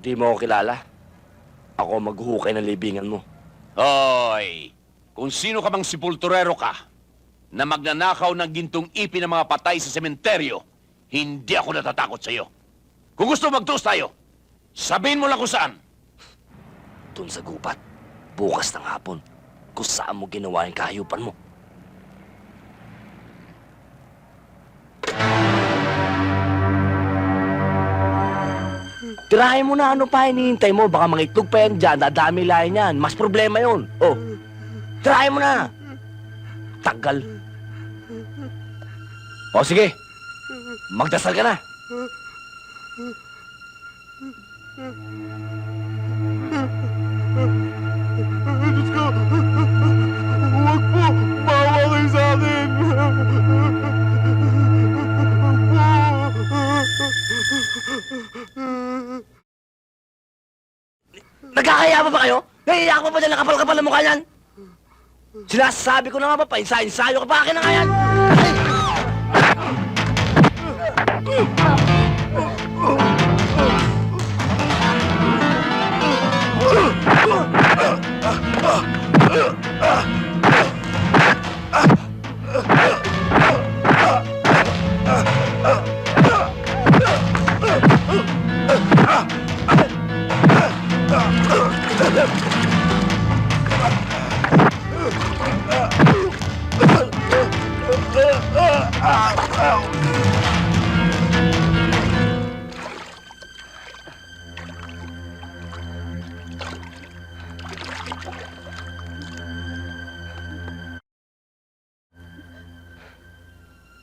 Di mo ako kilala. Ako maghuhukay ng libingan mo. Hoy! Kung sino ka mang sepulturero ka na magnanakaw ng gintong ipi ng mga patay sa sementeryo, hindi ako natatakot sa iyo. Kung gusto magtuos tayo, sabihin mo lang kung saan. Doon sa gubat, bukas ng hapon, kung saan mo ginawa yung kahayupan mo. Tirahin mo na, ano pa hinihintay mo? Baka mangitlog pa yan dyan, dadami lahin yan. Mas problema yun. Oh, tirahin mo na. Tagal. O sige, magdasal ka na. Diyos ko! Huwag po! Maawa kayo sa akin! Nagkakaya pa ba kayo? Naiiyak mo pa dyan, nakapal-kapal ang mukha niyan? Sinasabi ko na nga ba, painsa-insayo ka pa akin na nga yan!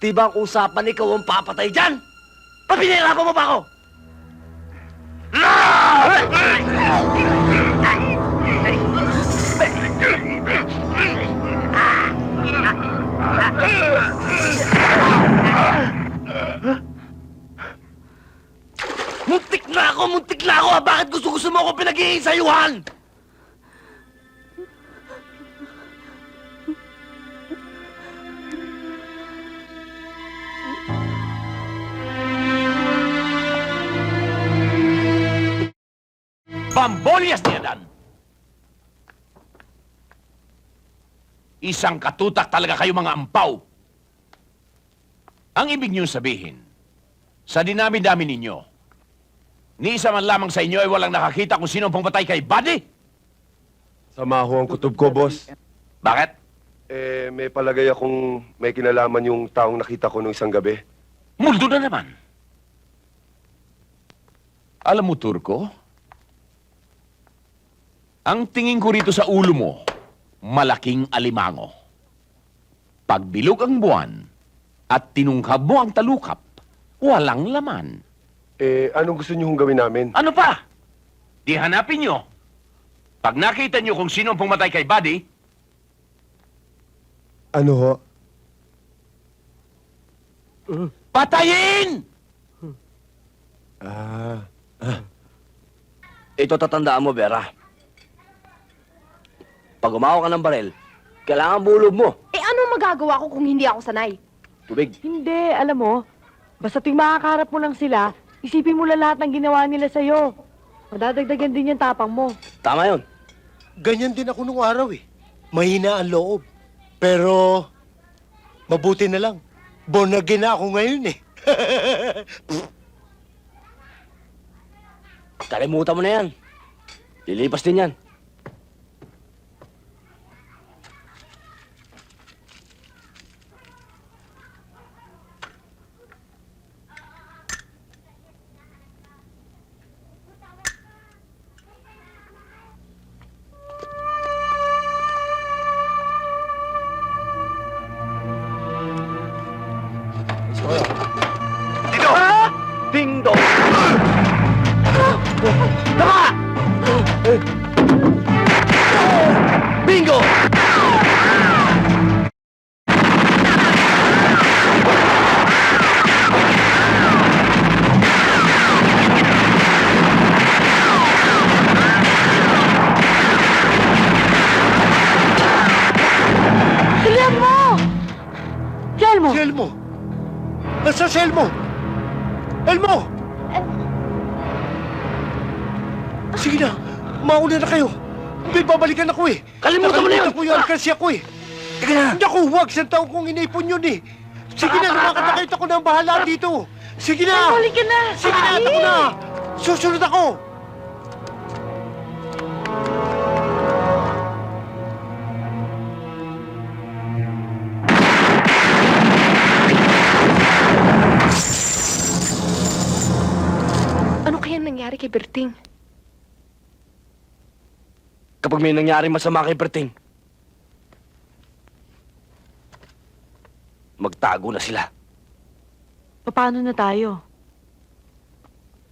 Di ba ang usapan ikaw ang papatay dyan? Papinirapan mo ba ako? Muntik na ako! Muntik na ako! Bakit gusto mo ako pinag-iisayuhan? Bambolias niya, Dan! Isang katutak talaga kayo mga ampaw. Ang ibig niyo sabihin, sa dinami-dami ninyo, ni isa man lamang sa inyo ay walang nakakita kung sino ang pumatay kay Buddy? Sama ho ang kutob ko, boss. Bakit? May palagay akong may kinalaman yung taong nakita ko nung isang gabi. Multo na naman. Alam mo, Turko, ang tingin ko rito sa ulo mo, malaking alimango. Pagbilog ang buwan at tinungkab mo ang talukap, walang laman. Anong gusto niyo hong gawin namin? Ano pa? Di hanapin nyo. Pag nakita nyo kung sino ang pumatay kay Buddy, Ano ho? patayin! Ito tatandaan mo, Vera. Pag umawa ka ng barel, kailangan bulob mo. Eh, ano magagawa ko kung hindi ako sanay? Tubig. Hindi, alam mo, basta tuwing makakaharap mo lang sila, isipin mo lang lahat ng ginawa nila sa'yo. Madadagdagan din yung tapang mo. Tama yun. Ganyan din ako nung araw eh. Mahina ang loob. Pero, mabuti na lang. Born again na ako ngayon eh. Kalimutan mo na yan. Lilipas din yan. Dito! Ding dong! Tama! Bingo! Tignan mo! Jelmo! Elmo! Nasa si Elmo? Elmo! Sige na, mauna na kayo. May babalikan ako eh. Kalimutan mo na yun! Nakalimutan ko yung alkansi ako eh. Teka na! Naku, huwag. Sa taong kong inipon yun eh. Sige na, lumakad ako ng bahala dito. Sige na! Balik ka na! Sige na, ako na! Susunod ako! Ano kaya nangyari kay Berting? Kapag may nangyari masama kay Berting, magtago na sila. Paano na tayo?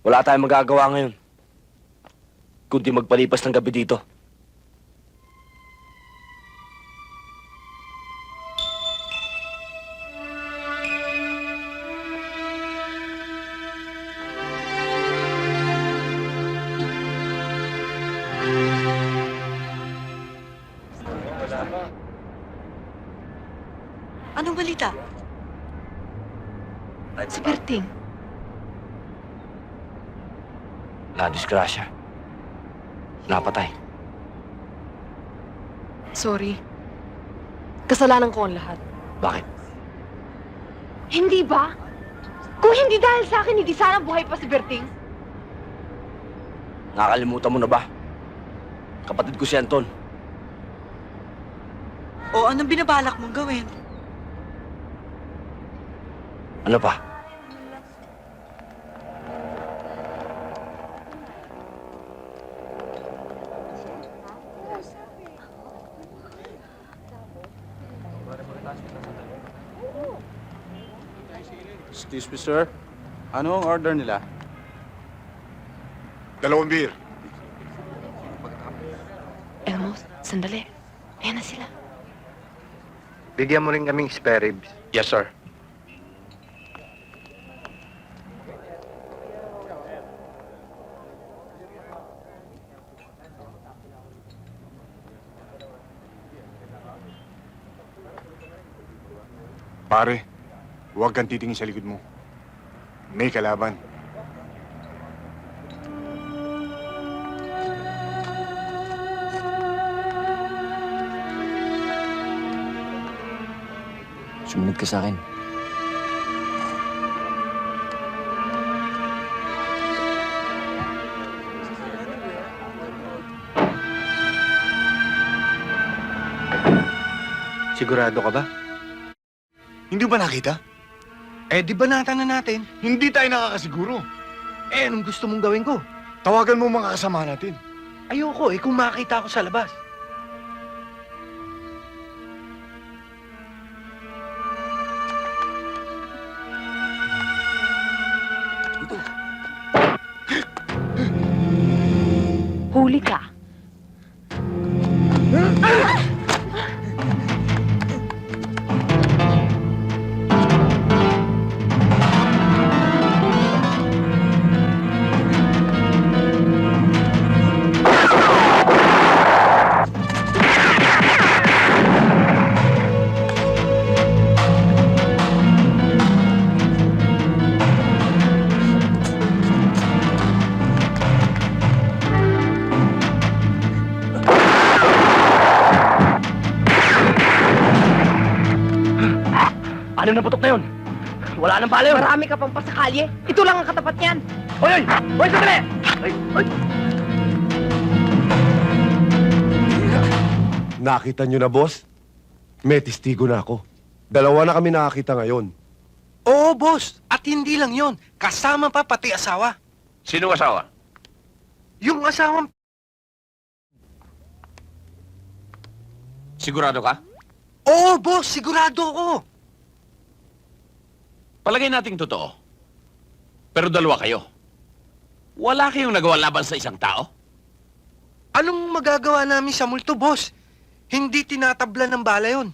Wala tayong magagawa ngayon. Kundi magpalipas ng gabi dito. Anong balita? Si Berting. Na-disgrasya. Napatay. Sorry. Kasalanan ko ang lahat. Bakit? Hindi ba? Kung hindi dahil sa akin, hindi sana buhay pa si Berting. Nakakalimutan mo na ba? Kapatid ko si Anton. O anong binabalak mong gawin? Ano pa? Excuse me, sir. Ano ang order nila? 2 beer. Elmo, sandali. Ayan na sila. Bigyan mo rin kaming spare ribs. Yes, sir. Pare, huwag kang titingin sa likod mo. May kalaban. Sumunod ka sa akin. Sigurado ka ba? Hindi ba nakita? Di banatan na natin. Hindi tayo nakakasiguro. Anong gusto mong gawin ko? Tawagan mo mga kasama natin. Ayoko kung makita ako sa labas. Huli ka. Ano na putok na yun? Wala nang pala yun. Marami ka pang pasakalye. Ito lang ang katapat niyan. Hoy! Hoy! Hoy! Sandali! Hoy! Hoy! Nakita nyo na, boss? May testigo na ako. 2 na kami nakakita ngayon. Oo, boss. At hindi lang yon. Kasama pa pati asawa. Sino asawa? Yung asawang... Sigurado ka? Oo, boss. Sigurado ako. Palagay nating totoo. Pero 2 kayo. Wala kayong nagawa laban sa isang tao? Anong magagawa namin sa multo, boss? Hindi tinatabla ng bala yon.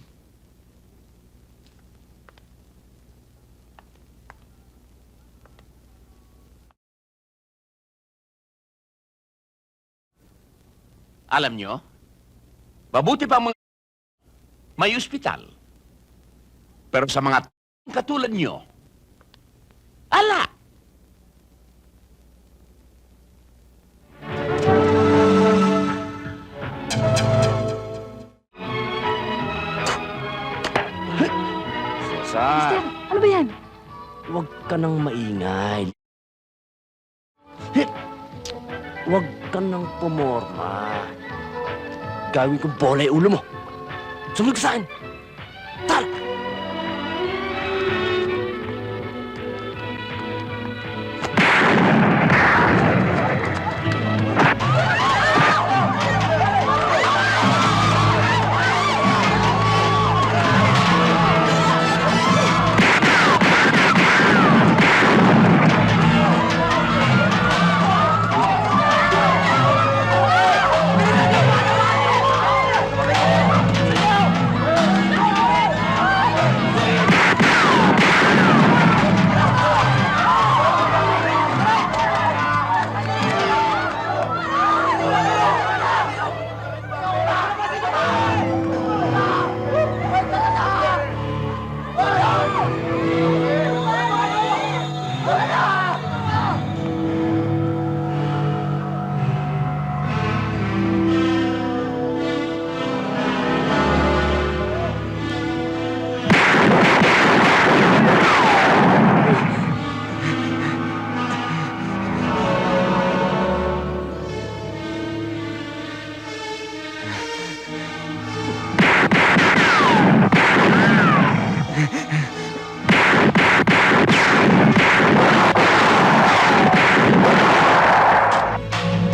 Alam nyo, mabuti pa mga may ospital. Pero sa mga katulad nyo, ala! ka nang maingay. Hit! Huwag ka nang pumorma. Gawin ko bola yung ulo mo. Sumunod ka sa akin. Tara!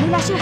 Wala siya.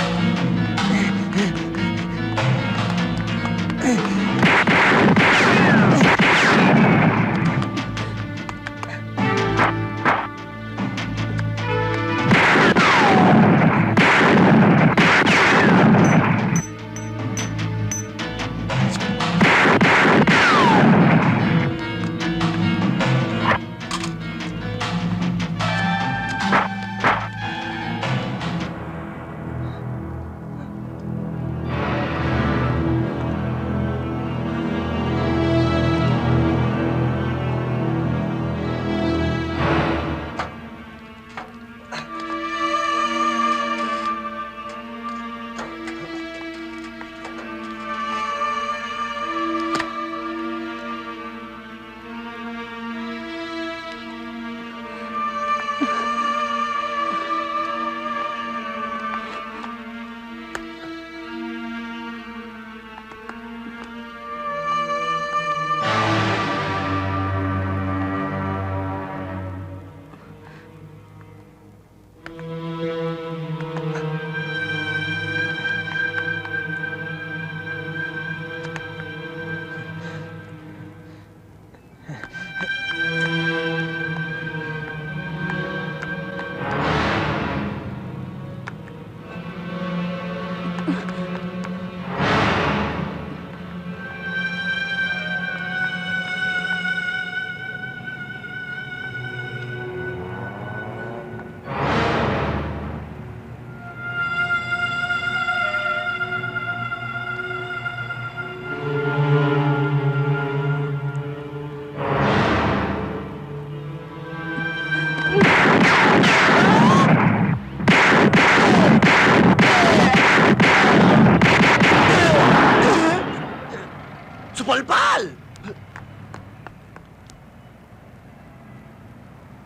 Supalpal!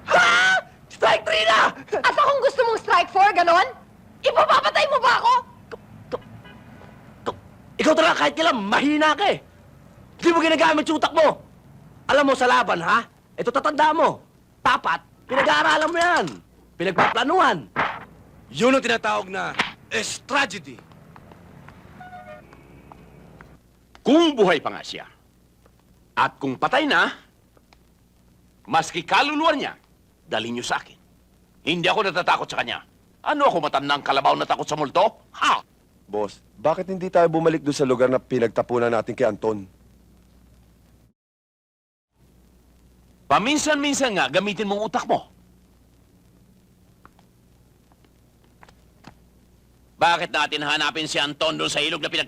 Ha? Strike 3 na! At akong gusto mong strike 4, ganon? Ipapapatay mo ba ako? Ikaw talaga kahit kailan, mahina ka eh. Hindi mo ginagamit yung utak mo. Alam mo sa laban, ha? Ito tatanda mo. Dapat, pinag-aaralan mo yan. Pinagpaplanuhan. Yun ang tinatawag na tragedy. Kung buhay pa nga siya, at kung patay na, maski kaluluwa niya, dalhin niyo sa akin. Hindi ako natatakot sa kanya. Ano ako matandang kalabaw na takot sa multo? Ha? Boss, bakit hindi tayo bumalik doon sa lugar na pinagtapunan natin kay Anton? Paminsan-minsan nga, gamitin mong utak mo. Bakit natin hanapin si Anton doon sa ilog na